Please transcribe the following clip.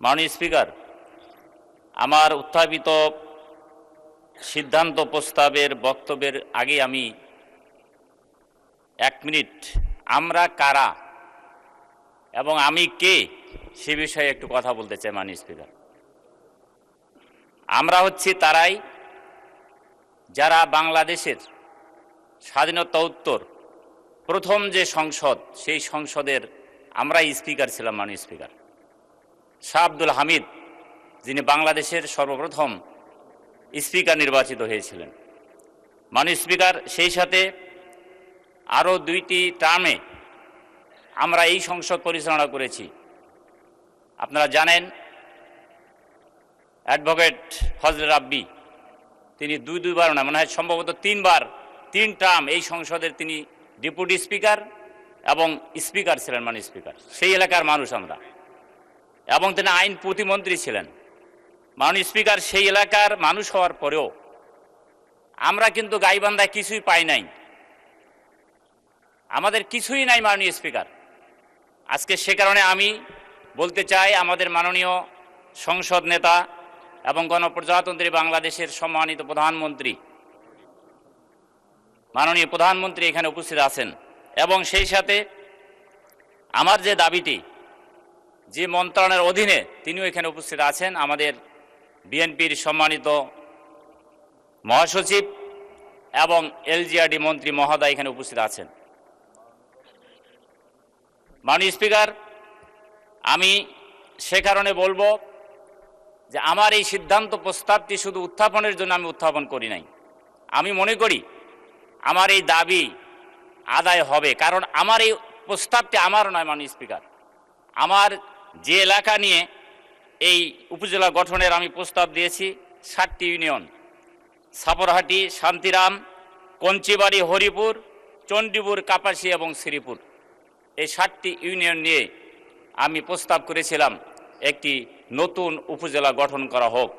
মাননীয় স্পিকার, আমার উত্থাপিত সিদ্ধান্ত প্রস্তাবের বক্তব্যের আগে আমি 1 মিনিট আমরা কারা এবং আমি কে সে বিষয়ে একটু কথা বলতে চাই। মাননীয় স্পিকার, আমরা হচ্ছি তারাই যারা বাংলাদেশের স্বাধীনতা উত্তর প্রথম যে সংসদ, সেই সংসদের আমরাই স্পিকার ছিলাম। মাননীয় স্পিকার, শাহ আব্দুল হামিদ যিনি বাংলাদেশের সর্বপ্রথম স্পিকার নির্বাচিত হয়েছিলেন। মাননীয় স্পিকার, সেই সাথে আরও 2টি টার্মে আমরা এই সংসদ পরিচালনা করেছি। আপনারা জানেন অ্যাডভোকেট ফজলে রাব্বি তিনি দুইবার না মনে হয় সম্ভবত 3 টার্ম এই সংসদের তিনি ডেপুটি স্পিকার এবং স্পিকার ছিলেন। মাননীয় স্পিকার, সেই এলাকার মানুষ আমরা, এবং তিনি আইন প্রতিমন্ত্রী ছিলেন। মাননীয় স্পিকার, সেই এলাকার মানুষ হওয়ার পরেও আমরা কিন্তু গাইবান্ধায় কিছুই পাই নাই, আমাদের কিছুই নাই। মাননীয় স্পিকার, আজকে সে কারণে আমি বলতে চাই আমাদের মাননীয় সংসদ নেতা এবং গণপ্রজাতন্ত্রী বাংলাদেশের সম্মানিত প্রধানমন্ত্রী, মাননীয় প্রধানমন্ত্রী এখানে উপস্থিত আছেন, এবং সেই সাথে আমার যে দাবিটি যে মন্ত্রণালয়ের অধীনে তিনিও এখানে উপস্থিত আছেন, আমাদের বিএনপির সম্মানিত মহাসচিব এবং এলজিআরডি মন্ত্রী মহোদয় এখানে উপস্থিত আছেন। মাননীয় স্পিকার, আমি সে কারণে বলবো যে আমার এই সিদ্ধান্ত প্রস্তাবটি শুধু উত্থাপনের জন্য আমি উত্থাপন করি নাই। আমি মনে করি আমার এই দাবি আদায় হবে, কারণ আমার এই প্রস্তাবটি আমার নয়। মাননীয় স্পিকার, আমার যে এলাকা নিয়ে এই উপজেলা গঠনের আমি প্রস্তাব দিয়েছি, 7টি ইউনিয়ন, সাপরহাটি, শান্তিরাম, কঞ্চিবাড়ি, হরিপুর, চণ্ডীপুর, কাপাসী এবং শ্রীপুর, এই 7টি ইউনিয়ন নিয়ে আমি প্রস্তাব করেছিলাম একটি নতুন উপজেলা গঠন করা হোক।